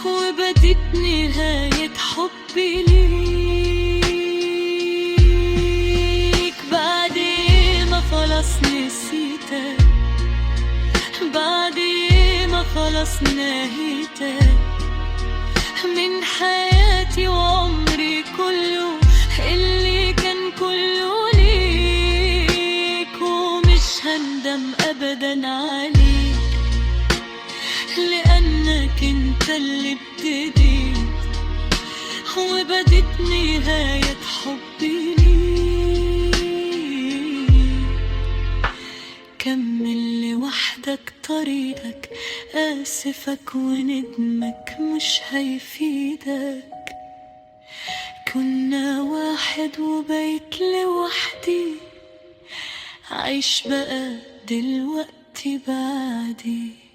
وبدت نهاية حبي ليك. بعد ما خلاص نسيتك، بعد ما خلاص نهيتك من حياتي وعمري كله اللي كان كله ليك. ومش هندم أبدا عليك، لأنك انت اللي ابتديت وبدت نهاية حبي ليك. كمل لوحدك طريقك، آسفك وندمك مش هيفيدك. كنا واحد وبقيت لوحدي، عيش بقى دلوقتي بعدي.